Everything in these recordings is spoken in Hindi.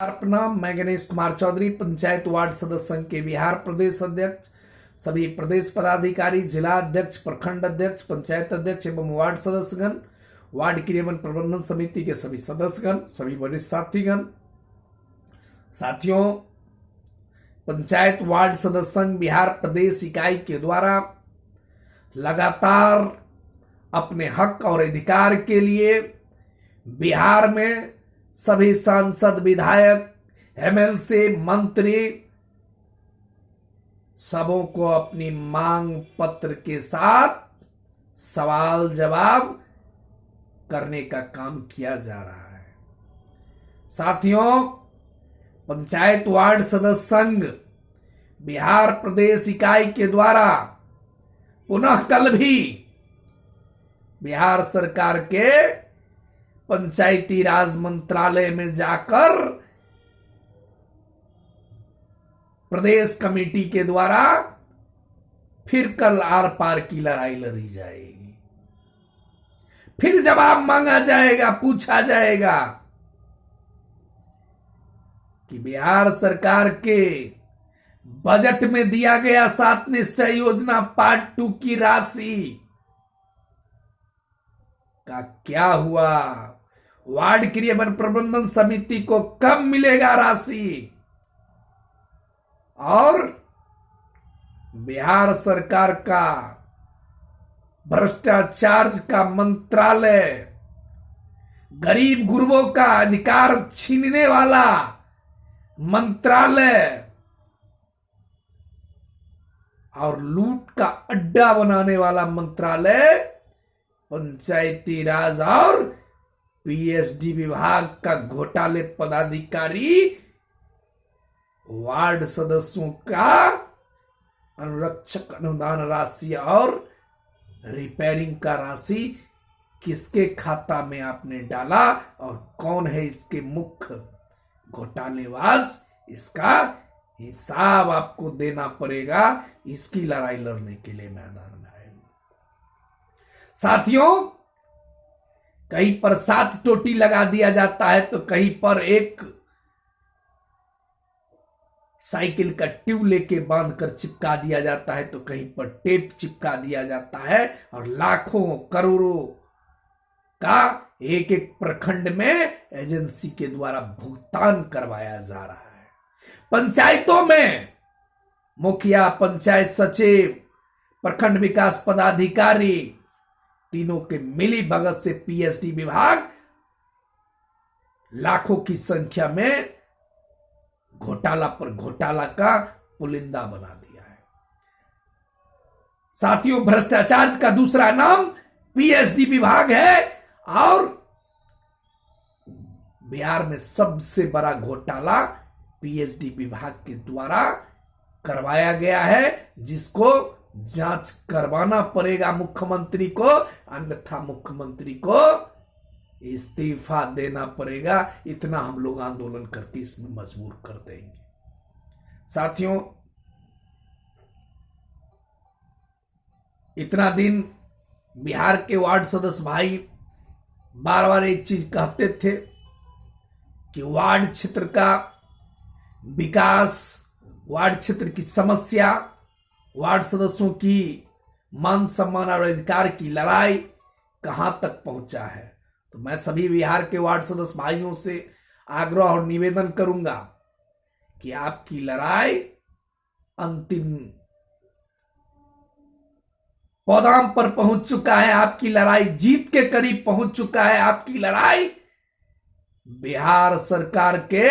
प्रणाम। मैं गणेश कुमार चौधरी, पंचायत वार्ड सदस्य संघ के बिहार प्रदेश अध्यक्ष, सभी प्रदेश पदाधिकारी, जिला अध्यक्ष, प्रखंड अध्यक्ष, पंचायत अध्यक्ष एवं वार्ड सदस्यगण, वार्ड क्रियान्वयन प्रबंधन समिति के सभी सदस्यगण, सभी वरिष्ठ साथीगण, साथियों, पंचायत वार्ड सदस्य संघ बिहार प्रदेश इकाई के द्वारा लगातार अपने हक और अधिकार के लिए बिहार में सभी सांसद, विधायक, एमएलसी, मंत्री सबों को अपनी मांग पत्र के साथ सवाल जवाब करने का काम किया जा रहा है। साथियों, पंचायत वार्ड सदस्य संघ बिहार प्रदेश इकाई के द्वारा पुनः कल भी बिहार सरकार के पंचायती राज मंत्रालय में जाकर प्रदेश कमेटी के द्वारा फिर कल आर पार की लड़ाई लड़ी जाएगी। फिर जवाब मांगा जाएगा, पूछा जाएगा कि बिहार सरकार के बजट में दिया गया 7 निश्चय योजना पार्ट 2 की राशि का क्या हुआ। वार्ड क्रियान्वयन प्रबंधन समिति को कब मिलेगा राशि, और बिहार सरकार का भ्रष्टाचार का मंत्रालय, गरीब गुरबों का अधिकार छीनने वाला मंत्रालय और लूट का अड्डा बनाने वाला मंत्रालय पंचायती राज और पीएचडी विभाग का घोटाले पदाधिकारी वार्ड सदस्यों का अनुरक्षक अनुदान राशि और रिपेयरिंग का राशि किसके खाता में आपने डाला और कौन है इसके मुख्य घोटालेबाज, इसका हिसाब आपको देना पड़ेगा। इसकी लड़ाई लड़ने के लिए मैदान में आए। साथियों, कहीं पर 7 टोटी लगा दिया जाता है तो कहीं पर एक साइकिल का ट्यूब लेके बांधकर चिपका दिया जाता है, तो कहीं पर टेप चिपका दिया जाता है और लाखों करोड़ों का एक एक प्रखंड में एजेंसी के द्वारा भुगतान करवाया जा रहा है। पंचायतों में मुखिया, पंचायत सचिव, प्रखंड विकास पदाधिकारी तीनों के मिली भगत से पीएचडी विभाग लाखों की संख्या में घोटाला पर घोटाला का पुलिंदा बना दिया है। साथियों, भ्रष्टाचार का दूसरा नाम पीएचडी विभाग है और बिहार में सबसे बड़ा घोटाला पीएचडी विभाग के द्वारा करवाया गया है, जिसको जांच करवाना पड़ेगा मुख्यमंत्री को, अन्यथा मुख्यमंत्री को इस्तीफा देना पड़ेगा। इतना हम लोग आंदोलन करके इसमें मजबूर कर देंगे। साथियों, इतना दिन बिहार के वार्ड सदस्य भाई बार बार एक चीज कहते थे कि वार्ड क्षेत्र का विकास, वार्ड क्षेत्र की समस्या, वार्ड सदस्यों की मान सम्मान और अधिकार की लड़ाई कहां तक पहुंचा है। तो मैं सभी बिहार के वार्ड सदस्य भाइयों से आग्रह और निवेदन करूंगा कि आपकी लड़ाई अंतिम पौधाम पर पहुंच चुका है, आपकी लड़ाई जीत के करीब पहुंच चुका है। आपकी लड़ाई बिहार सरकार के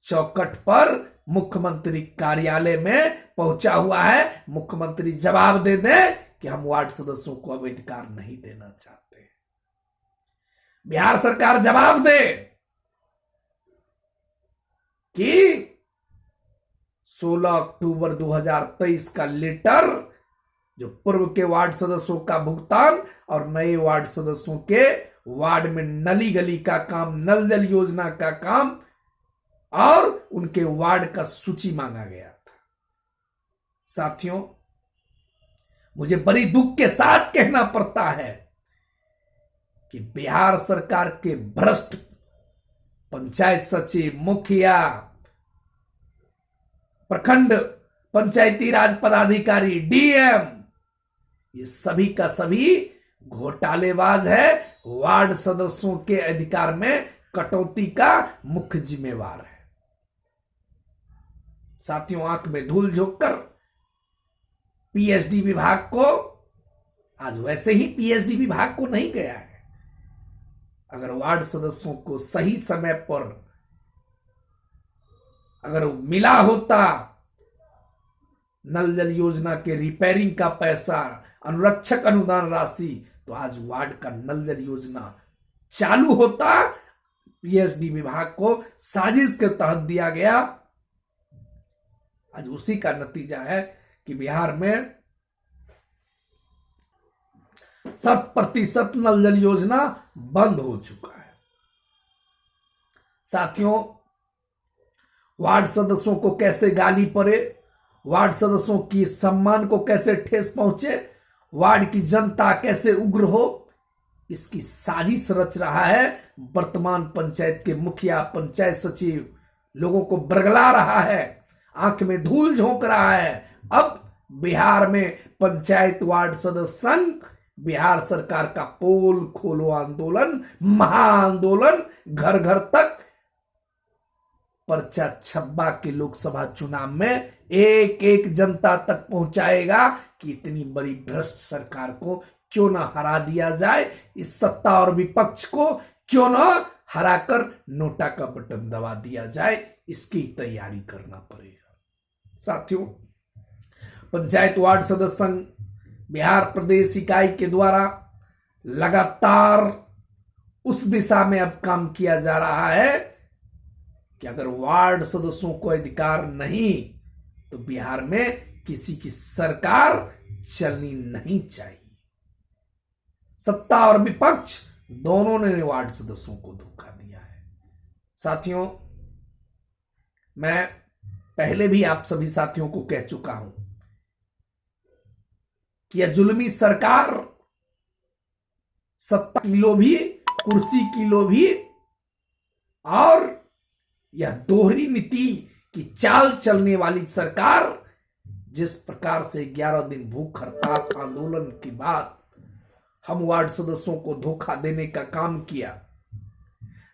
चौखट पर मुख्यमंत्री कार्यालय में पहुंचा हुआ है। मुख्यमंत्री जवाब दे दें कि हम वार्ड सदस्यों को अब अधिकार नहीं देना चाहते। बिहार सरकार जवाब दे कि 16 अक्टूबर 2023 का लेटर, जो पूर्व के वार्ड सदस्यों का भुगतान और नए वार्ड सदस्यों के वार्ड में नली गली का काम, नल जल योजना का काम और उनके वार्ड का सूची मांगा गया था। साथियों, मुझे बड़ी दुख के साथ कहना पड़ता है कि बिहार सरकार के भ्रष्ट पंचायत सचिव, मुखिया, प्रखंड पंचायती राज पदाधिकारी, डीएम, ये सभी का सभी घोटालेबाज है। वार्ड सदस्यों के अधिकार में कटौती का मुख्य जिम्मेवार है। साथियों, आंख में धूल झोंककर पीएचडी विभाग को, आज वैसे ही पीएचडी विभाग को नहीं गया है, अगर वार्ड सदस्यों को सही समय पर अगर मिला होता नल जल योजना के रिपेयरिंग का पैसा, अनुरक्षक अनुदान राशि, तो आज वार्ड का नल जल योजना चालू होता। पीएचडी विभाग को साजिश के तहत दिया गया। आज उसी का नतीजा है कि बिहार में 100% नल जल योजना बंद हो चुका है। साथियों, वार्ड सदस्यों को कैसे गाली पड़े, वार्ड सदस्यों की सम्मान को कैसे ठेस पहुंचे, वार्ड की जनता कैसे उग्र हो, इसकी साजिश रच रहा है वर्तमान पंचायत के मुखिया, पंचायत सचिव। लोगों को बरगला रहा है, आंख में धूल झोंक रहा है। अब बिहार में पंचायत वार्ड सदस्य संघ बिहार सरकार का पोल खोलो आंदोलन, महाआंदोलन घर घर तक पर्चा छब्बा के लोकसभा चुनाव में एक एक जनता तक पहुंचाएगा कि इतनी बड़ी भ्रष्ट सरकार को क्यों ना हरा दिया जाए, इस सत्ता और विपक्ष को क्यों ना हराकर नोटा का बटन दबा दिया जाए, इसकी तैयारी करना पड़ेगा। साथियों, पंचायत वार्ड सदस्य संघ बिहार प्रदेश इकाई के द्वारा लगातार उस दिशा में अब काम किया जा रहा है कि अगर वार्ड सदस्यों को अधिकार नहीं तो बिहार में किसी की सरकार चलनी नहीं चाहिए। सत्ता और विपक्ष दोनों ने वार्ड सदस्यों को धोखा दिया है। साथियों, मैं पहले भी आप सभी साथियों को कह चुका हूं कि यह जुल्मी सरकार सत्ता की लोभी, कुर्सी की लोभी और यह दोहरी नीति की चाल चलने वाली सरकार, जिस प्रकार से 11 दिन भूख हड़ताल आंदोलन के बाद हम वार्ड सदस्यों को धोखा देने का काम किया,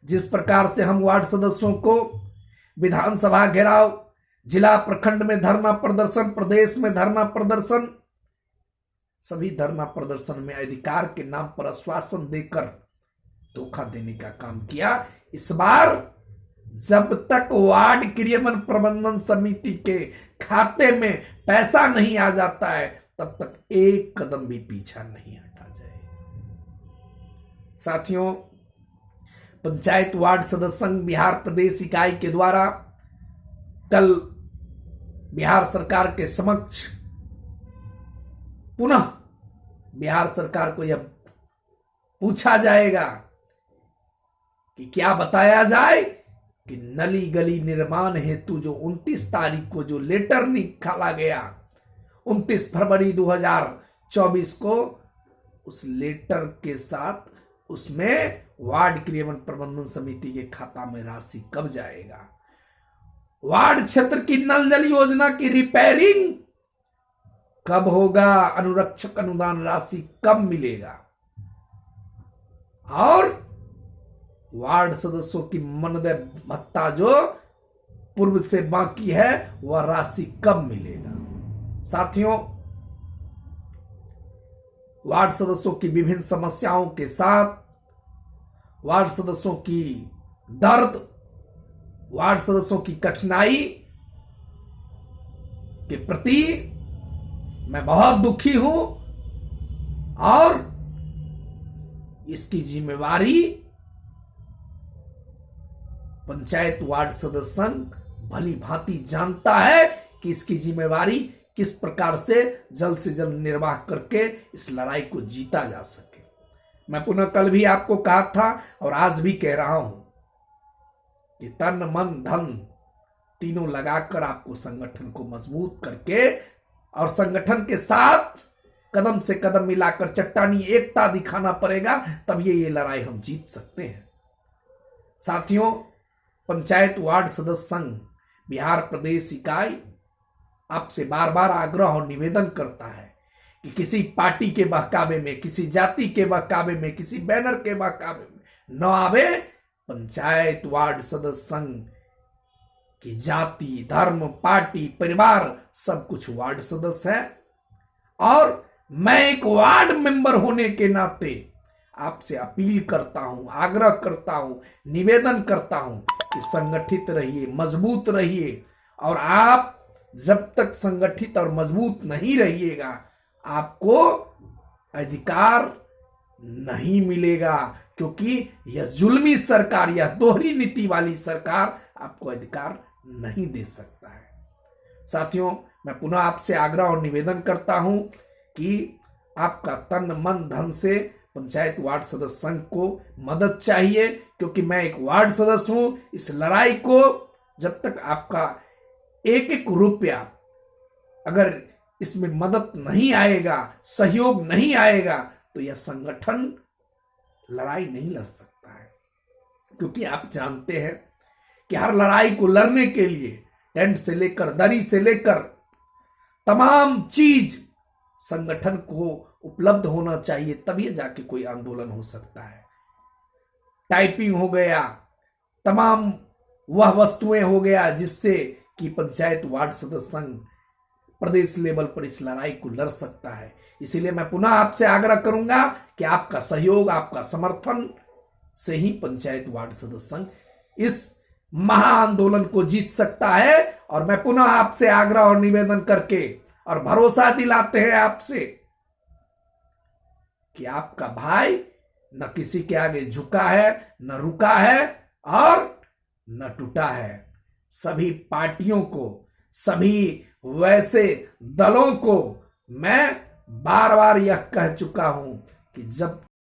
जिस प्रकार से हम वार्ड सदस्यों को विधानसभा घेराव, जिला प्रखंड में धरना प्रदर्शन, प्रदेश में धरना प्रदर्शन, सभी धरना प्रदर्शन में अधिकार के नाम पर आश्वासन देकर धोखा देने का काम किया। इस बार जब तक वार्ड क्रियान्वयन प्रबंधन समिति के खाते में पैसा नहीं आ जाता है, तब तक एक कदम भी पीछा नहीं हटा जाए। साथियों, पंचायत वार्ड सदस्य संघ बिहार प्रदेश इकाई के द्वारा कल बिहार सरकार के समक्ष पुनः बिहार सरकार को यह पूछा जाएगा कि क्या बताया जाए कि नली गली निर्माण हेतु जो 29 तारीख को जो लेटर निकाला गया, 29 फरवरी 2024 को, उस लेटर के साथ उसमें वार्ड क्रियान्वयन प्रबंधन समिति के खाता में राशि कब जाएगा, वार्ड क्षेत्र की नल जल योजना की रिपेयरिंग कब होगा, अनुरक्षक अनुदान राशि कब मिलेगा और वार्ड सदस्यों की मानदेय भत्ता जो पूर्व से बाकी है वह राशि कब मिलेगा। साथियों, वार्ड सदस्यों की विभिन्न समस्याओं के साथ, वार्ड सदस्यों की दर्द, वार्ड सदस्यों की कठिनाई के प्रति मैं बहुत दुखी हूं और इसकी जिम्मेवारी पंचायत वार्ड सदस्य संघ भली भांति जानता है कि इसकी जिम्मेवारी किस प्रकार से जल्द निर्वाह करके इस लड़ाई को जीता जा सके। मैं पुनः कल भी आपको कहा था और आज भी कह रहा हूं कि तन मन धन तीनों लगाकर आपको संगठन को मजबूत करके और संगठन के साथ कदम से कदम मिलाकर चट्टानी एकता दिखाना पड़ेगा, तब ये लड़ाई हम जीत सकते हैं। साथियों, पंचायत वार्ड सदस्य संघ बिहार प्रदेश इकाई आपसे बार बार आग्रह और निवेदन करता है कि किसी पार्टी के बहकावे में, किसी जाति के बहकावे में, किसी बैनर के बहकावे में न आवे। पंचायत वार्ड सदस्य संघ की जाति, धर्म, पार्टी, परिवार सब कुछ वार्ड सदस्य है। और मैं एक वार्ड मेंबर होने के नाते आपसे अपील करता हूं, आग्रह करता हूं, निवेदन करता हूं कि संगठित रहिए, मजबूत रहिए। और आप जब तक संगठित और मजबूत नहीं रहिएगा, आपको अधिकार नहीं मिलेगा, क्योंकि यह जुल्मी सरकार, यह दोहरी नीति वाली सरकार आपको अधिकार नहीं दे सकता है। साथियों, मैं पुनः आपसे आग्रह और निवेदन करता हूं कि आपका तन मन धन से पंचायत वार्ड सदस्य संघ को मदद चाहिए, क्योंकि मैं एक वार्ड सदस्य हूं। इस लड़ाई को जब तक आपका एक एक रुपया अगर इसमें मदद नहीं आएगा, सहयोग नहीं आएगा, तो यह संगठन लड़ाई नहीं लड़ सकता है। क्योंकि आप जानते हैं कि हर लड़ाई को लड़ने के लिए टेंट से लेकर, दरी से लेकर तमाम चीज संगठन को उपलब्ध होना चाहिए, तभी जाके कोई आंदोलन हो सकता है। टाइपिंग हो गया, तमाम वह वस्तुएं हो गया जिससे कि पंचायत वार्ड सदस्य संघ प्रदेश लेवल पर इस लड़ाई को लड़ सकता है। इसीलिए मैं पुनः आपसे आग्रह करूंगा कि आपका सहयोग, आपका समर्थन से ही पंचायत वार्ड सदस्य संघ इस महाआंदोलन को जीत सकता है। और मैं पुनः आपसे आग्रह और निवेदन करके और भरोसा दिलाते हैं आपसे कि आपका भाई न किसी के आगे झुका है, न रुका है और न टूटा है। सभी पार्टियों को, सभी वैसे दलों को मैं बार बार यह कह चुका हूं कि जब